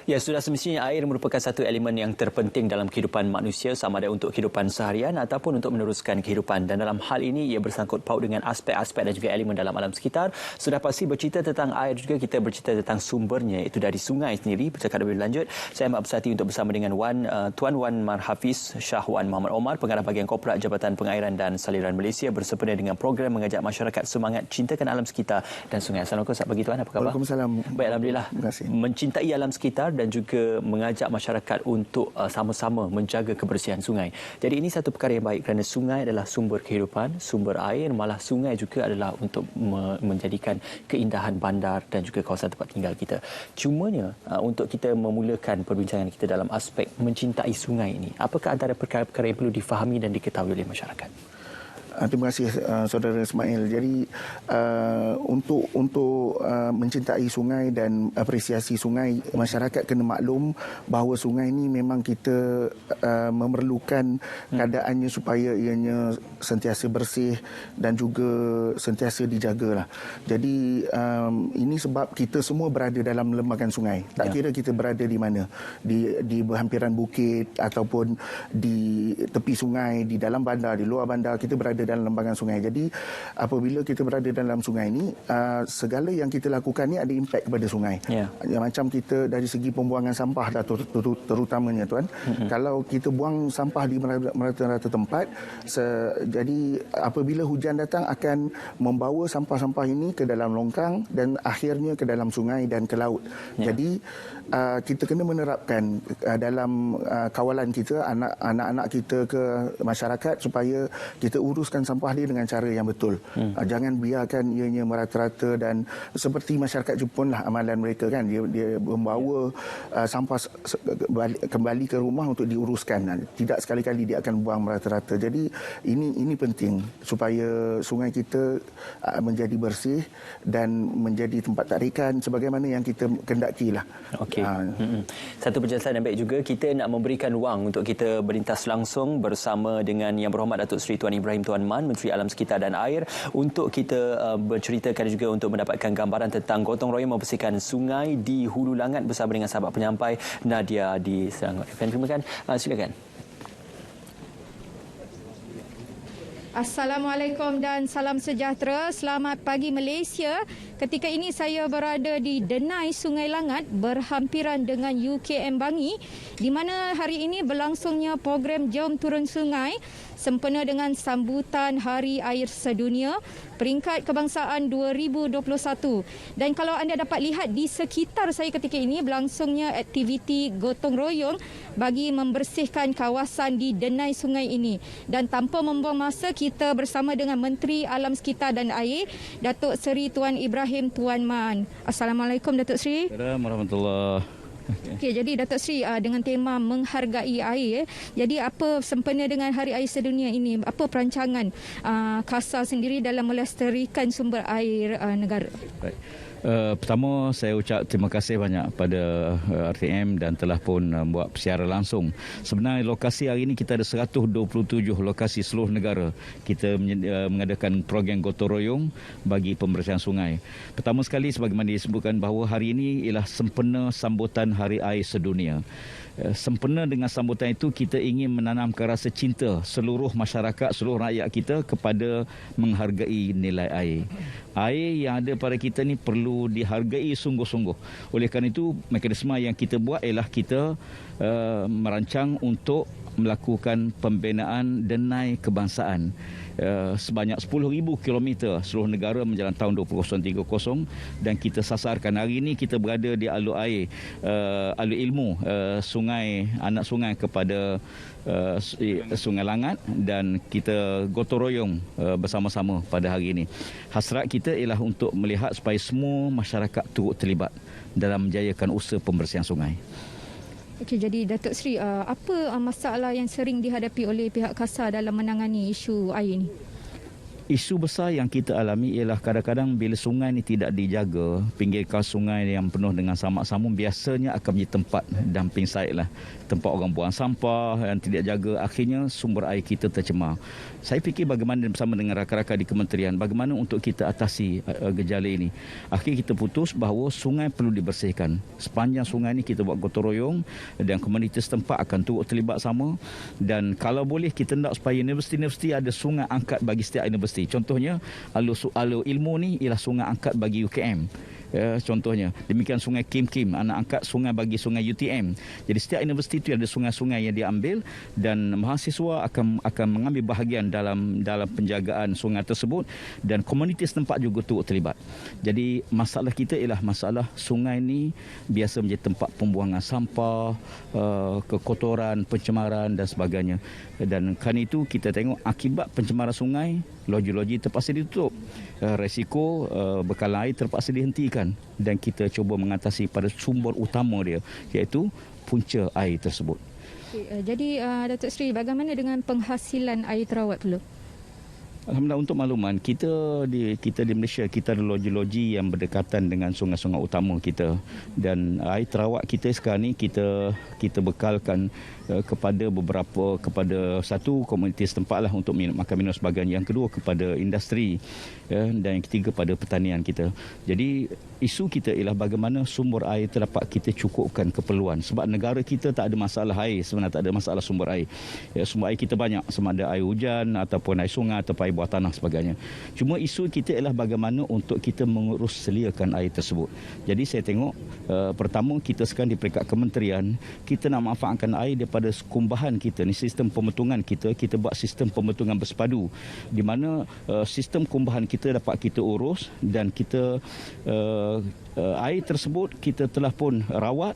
Ya, sudah semestinya air merupakan satu elemen yang terpenting dalam kehidupan manusia, sama ada untuk kehidupan seharian ataupun untuk meneruskan kehidupan. Dan dalam hal ini, ia bersangkut paut dengan aspek-aspek dan juga elemen dalam alam sekitar. Sudah pasti bercerita tentang air juga, kita bercerita tentang sumbernya, iaitu dari sungai sendiri. Bercakap lebih lanjut, saya amat bersati untuk bersama dengan Tuan Wan Marhafiz Shah Wan Muhammad Omar, Pengarah Bahagian Korporat Jabatan Pengairan dan Saliran Malaysia, bersempena dengan program mengajak masyarakat semangat cintakan alam sekitar dan sungai. Assalamualaikum, selamat pagi Tuan, apa khabar? Waalaikumsalam. Baik, Alhamdulillah. Terima kasih. Mencintai alam sekitar dan juga mengajak masyarakat untuk sama-sama menjaga kebersihan sungai. Jadi ini satu perkara yang baik kerana sungai adalah sumber kehidupan, sumber air, malah sungai juga adalah untuk menjadikan keindahan bandar dan juga kawasan tempat tinggal kita. Cumanya untuk kita memulakan perbincangan kita dalam aspek mencintai sungai ini, apakah antara perkara-perkara yang perlu difahami dan diketahui oleh masyarakat? Terima kasih Saudara Ismail. Jadi untuk mencintai sungai dan apresiasi sungai, masyarakat kena maklum bahawa sungai ini memang kita memerlukan keadaannya supaya ianya sentiasa bersih dan juga sentiasa dijagalah. Jadi ini sebab kita semua berada dalam lembagan sungai. Tak kira kita berada di mana, di berhampiran bukit ataupun di tepi sungai, di dalam bandar, di luar bandar, kita berada dalam lembagan sungai. Jadi apabila kita berada dalam sungai ini, segala yang kita lakukan ni ada impak kepada sungai. Macam kita dari segi pembuangan sampah dah terutamanya Tuan. Kalau kita buang sampah di merata-rata tempat, jadi apabila hujan datang akan membawa sampah-sampah ini ke dalam longkang dan akhirnya ke dalam sungai dan ke laut. Jadi kita kena menerapkan dalam kawalan kita, anak-anak kita ke masyarakat, supaya kita uruskan sampah dia dengan cara yang betul. Jangan biarkan ianya merata-rata, dan seperti masyarakat Jepun lah amalan mereka kan, dia membawa sampah kembali ke rumah untuk diuruskan. Tidak sekali-kali dia akan buang merata-rata. Jadi ini penting supaya sungai kita menjadi bersih dan menjadi tempat tarikan sebagaimana yang kita kendakilah. Okey. Satu penjelasan yang baik juga, kita nak memberikan ruang untuk kita berlintas langsung bersama dengan Yang Berhormat Datuk Seri Tuan Ibrahim Tuan Man, Menteri Alam Sekitar dan Air, untuk kita berceritakan juga untuk mendapatkan gambaran tentang gotong royong membersihkan sungai di Hulu Langat bersama dengan sahabat penyampai Nadia di Selangor. Terima kasih. Silakan. Assalamualaikum dan salam sejahtera. Selamat pagi Malaysia. Ketika ini saya berada di Denai Sungai Langat berhampiran dengan UKM Bangi, di mana hari ini berlangsungnya program Jom Turun Sungai sempena dengan sambutan Hari Air Sedunia peringkat kebangsaan 2021. Dan kalau anda dapat lihat di sekitar saya ketika ini berlangsungnya aktiviti gotong royong bagi membersihkan kawasan di Denai Sungai ini. Dan tanpa membuang masa, kita bersama dengan Menteri Alam Sekitar dan Air, Datuk Seri Tuan Ibrahim Tuan Man. Assalamualaikum Datuk Seri. Assalamualaikum warahmatullahi. Okey, jadi Datuk Seri, dengan tema menghargai air, jadi apa sempena dengan Hari Air Sedunia ini, apa perancangan KASA sendiri dalam melestarikan sumber air negara? Baik. Pertama, saya ucap terima kasih banyak pada RTM dan telah pun buat persiaran langsung. Sebenarnya lokasi hari ini kita ada 127 lokasi seluruh negara. Kita mengadakan program gotong royong bagi pembersihan sungai. Pertama sekali, sebagaimana disebutkan bahawa hari ini ialah sempena sambutan Hari Air Sedunia. Sempena dengan sambutan itu, kita ingin menanamkan rasa cinta seluruh masyarakat, seluruh rakyat kita kepada menghargai nilai air. Air yang ada pada kita ni perlu dihargai sungguh-sungguh. Oleh kerana itu, mekanisme yang kita buat ialah kita merancang untuk melakukan pembinaan denai kebangsaan sebanyak 10,000 kilometer seluruh negara menjelang tahun 2030, dan kita sasarkan hari ini kita berada di alur air, alur ilmu sungai, anak sungai kepada Sungai Langat, dan kita gotong royong bersama-sama pada hari ini. Hasrat kita ialah untuk melihat supaya semua masyarakat turut terlibat dalam menjayakan usaha pembersihan sungai. Okey, jadi Datuk Seri, apa masalah yang sering dihadapi oleh pihak KASA dalam menangani isu air ini? Isu besar yang kita alami ialah kadang-kadang bila sungai ni tidak dijaga, pinggir kali sungai yang penuh dengan samak-samun biasanya akan menjadi tempat dumping site lah. Tempat orang buang sampah yang tidak jaga, akhirnya sumber air kita tercemar. Saya fikir bagaimana bersama dengan rakan-rakan di kementerian, bagaimana untuk kita atasi gejala ini. Akhirnya kita putus bahawa sungai perlu dibersihkan. Sepanjang sungai ini kita buat gotong royong dan komuniiti setempat akan turut terlibat sama. Dan kalau boleh kita nak supaya universiti-universiti ada sungai angkat bagi setiap universiti. Contohnya, alur ilmu ni ialah sungai angkat bagi UKM. Contohnya, demikian sungai Kim, anak angkat sungai bagi sungai UTM. Jadi setiap universiti itu ada sungai-sungai yang diambil dan mahasiswa akan mengambil bahagian dalam penjagaan sungai tersebut dan komuniti setempat juga turut terlibat. Jadi masalah kita ialah masalah sungai ni biasa menjadi tempat pembuangan sampah, kekotoran, pencemaran dan sebagainya. Dan kerana itu kita tengok akibat pencemaran sungai, loji-loji terpaksa ditutup. Resiko bekalan air terpaksa dihentikan dan kita cuba mengatasi pada sumber utama dia, iaitu punca air tersebut. Jadi Datuk Seri, bagaimana dengan penghasilan air terawat pula? Alhamdulillah, untuk makluman, kita di Malaysia kita ada loji-loji yang berdekatan dengan sungai-sungai utama kita, dan air terawat kita sekarang ni kita bekalkan kepada satu komuniti setempat lah untuk makan minum sebagainya, yang kedua kepada industri, dan yang ketiga kepada pertanian kita. Jadi isu kita ialah bagaimana sumber air terdapat kita cukupkan keperluan, sebab negara kita tak ada masalah air, sebenarnya tak ada masalah sumber air. Sumber air kita banyak, sama ada air hujan ataupun air sungai ataupun air bawah tanah sebagainya. Cuma isu kita ialah bagaimana untuk kita mengurus seliakan air tersebut. Jadi saya tengok pertama kita sekarang di peringkat kementerian, kita nak manfaatkan air daripada kumbahan kita ni, sistem pembetungan kita buat sistem pembetungan bersepadu, di mana sistem kumbahan kita dapat kita urus dan kita air tersebut kita telah pun rawat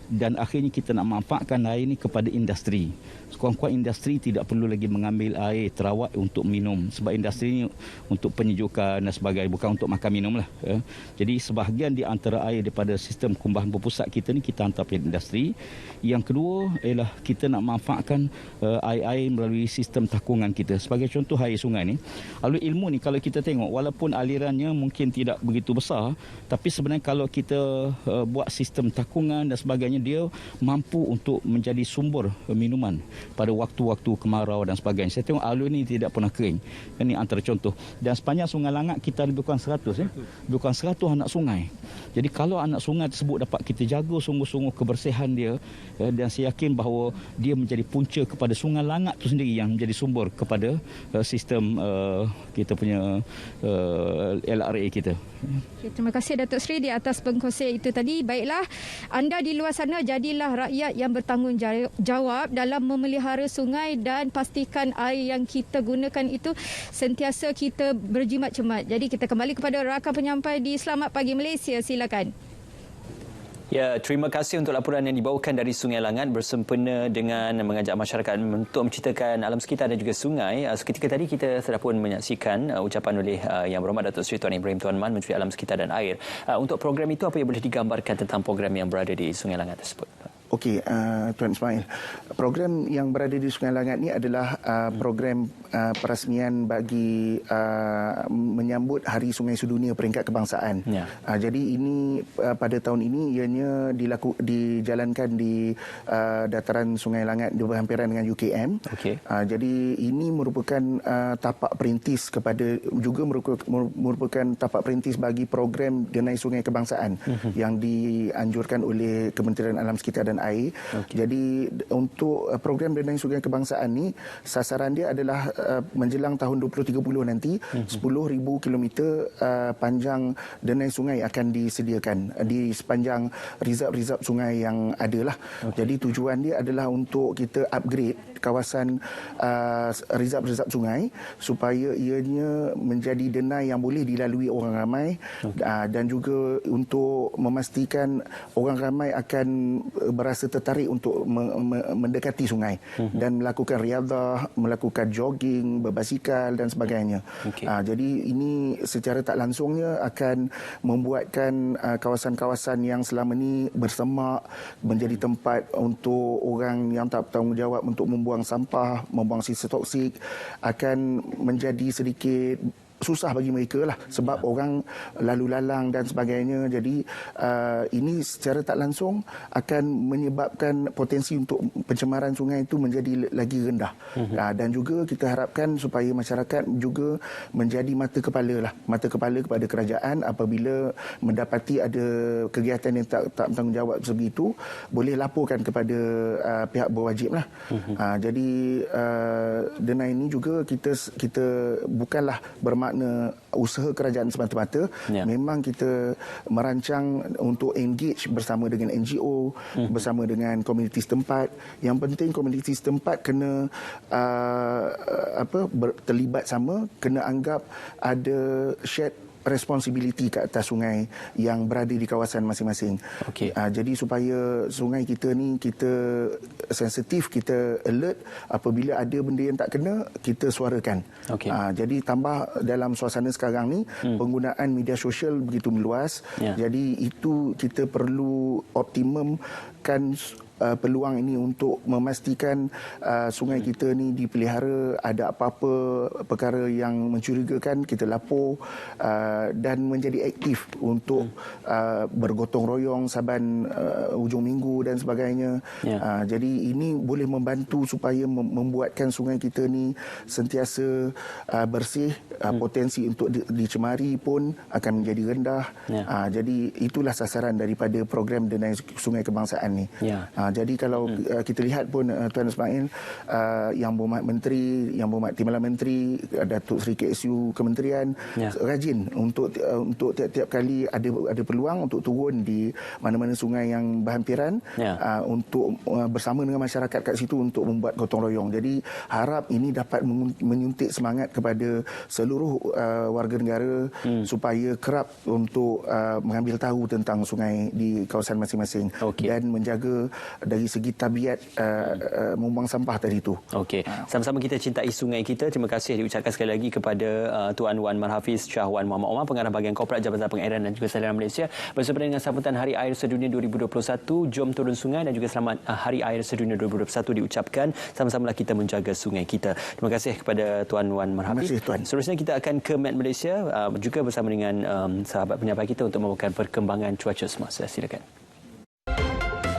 dan akhirnya kita nak manfaatkan air ini kepada industri. Sekurang-kurang industri tidak perlu lagi mengambil air terawat untuk minum, sebab industri ini untuk penyejukan dan sebagainya, bukan untuk makan minum lah. Jadi sebahagian di antara air daripada sistem kumbahan berpusat kita ni kita hantar pada industri. Yang kedua ialah kita nak manfaatkan air-air melalui sistem takungan kita. Sebagai contoh, air sungai ni, alur ilmu ni kalau kita tengok walaupun alirannya mungkin tidak begitu besar, tapi sebenarnya kalau kita buat sistem takungan dan sebagainya, dia mampu untuk menjadi sumber minuman pada waktu-waktu kemarau dan sebagainya. Saya tengok alur ini tidak pernah kering. Ini antara contoh. Dan sepanjang Sungai Langat kita lebih kurang 100 lebih kurang 100 anak sungai. Jadi kalau anak sungai tersebut dapat kita jaga sungguh-sungguh kebersihan dia, dan saya yakin bahawa dia menjadi punca kepada Sungai Langat itu sendiri yang menjadi sumber kepada sistem kita punya LRA kita. Okay, terima kasih Datuk Seri di atas pengkongsian itu tadi. Baiklah, anda di luar sana jadilah rakyat yang bertanggungjawab dalam memelihara sungai dan pastikan air yang kita gunakan itu sentiasa kita berjimat cermat. Jadi kita kembali kepada rakan penyampai di Selamat Pagi Malaysia. Silakan. Ya, terima kasih untuk laporan yang dibawakan dari Sungai Langat bersempena dengan mengajak masyarakat untuk menceritakan alam sekitar dan juga sungai. Seketika tadi kita telah pun menyaksikan ucapan oleh Yang Berhormat Datuk Seri Tuan Ibrahim Tuan Man, Menteri Alam Sekitar dan Air. Untuk program itu, apa yang boleh digambarkan tentang program yang berada di Sungai Langat tersebut? Okey, Tuan Ismail. Program yang berada di Sungai Langat ni adalah program perasmian bagi menyambut Hari Sungai Sedunia Peringkat Kebangsaan. Ya. Jadi ini pada tahun ini ianya dijalankan di dataran Sungai Langat di berhampiran dengan UKM. Okey. Jadi ini merupakan tapak perintis juga merupakan tapak perintis bagi program Denai Sungai Kebangsaan yang dianjurkan oleh Kementerian Alam Sekitar dan Air. Okay. Jadi untuk program Denai Sungai Kebangsaan ni, sasaran dia adalah menjelang tahun 2030 nanti 10,000 kilometer panjang denai sungai akan disediakan di sepanjang rizab-rizab sungai yang ada lah. Okay. Jadi tujuan dia adalah untuk kita upgrade kawasan rizab-rizab sungai supaya ianya menjadi denai yang boleh dilalui orang ramai. Okay. Dan juga untuk memastikan orang ramai akan berasa tertarik untuk mendekati sungai dan melakukan riadah, melakukan jogging, berbasikal dan sebagainya. Okay. Jadi ini secara tak langsungnya akan membuatkan kawasan-kawasan yang selama ini bersemak menjadi tempat untuk orang yang tak bertanggungjawab untuk membuang sampah, membuang sisa toksik akan menjadi sedikit susah bagi mereka lah sebab orang lalu lalang dan sebagainya. Jadi ini secara tak langsung akan menyebabkan potensi untuk pencemaran sungai itu menjadi lagi rendah. Dan juga kita harapkan supaya masyarakat juga menjadi mata kepala kepada kerajaan apabila mendapati ada kegiatan yang tak bertanggungjawab sebegitu, boleh laporkan kepada pihak berwajib lah. Jadi Denai ini juga kita bukanlah bermakna usaha kerajaan semata-mata. Memang kita merancang untuk engage bersama dengan NGO, bersama dengan komuniti setempat. Yang penting komuniti setempat kena terlibat sama, kena anggap ada shared responsibility ke atas sungai yang berada di kawasan masing-masing. Jadi supaya sungai kita ni kita sensitif, kita alert apabila ada benda yang tak kena, kita suarakan. Jadi tambah dalam suasana sekarang ni penggunaan media sosial begitu meluas. Jadi itu kita perlu optimumkan peluang ini untuk memastikan sungai kita ni dipelihara, ada apa-apa perkara yang mencurigakan kita lapor dan menjadi aktif untuk bergotong royong saban hujung minggu dan sebagainya. Jadi ini boleh membantu supaya membuatkan sungai kita ni sentiasa bersih, potensi untuk dicemari pun akan menjadi rendah. Jadi itulah sasaran daripada program Denai Sungai Kebangsaan ni. Jadi kalau kita lihat pun Tuan Ismail, Yang Berhormat Menteri, Yang Berhormat Timbalan Menteri, Datuk Seri KSU Kementerian rajin untuk tiap-tiap kali ada peluang untuk turun di mana-mana sungai yang berhampiran untuk bersama dengan masyarakat kat situ untuk membuat gotong royong. Jadi harap ini dapat menyuntik semangat kepada seluruh warga negara supaya kerap untuk mengambil tahu tentang sungai di kawasan masing-masing dan menjaga dari segi tabiat membuang sampah tadi itu. Sama-sama kita cintai sungai kita. Terima kasih diucapkan sekali lagi kepada Tuan Wan Marhafiz Shah Wan Muhammad Omar, Pengarah Bahagian Korporat Jabatan Pengairan dan juga Salinan Malaysia, bersama dengan sambutan Hari Air Sedunia 2021. Jom turun sungai dan juga selamat Hari Air Sedunia 2021 diucapkan. Sama-samalah kita menjaga sungai kita. Terima kasih kepada Tuan Wan Marhafiz. Terima kasih, Tuan. Seterusnya kita akan ke Met Malaysia juga bersama dengan sahabat penyampai kita untuk membawakan perkembangan cuaca semasa. Silakan.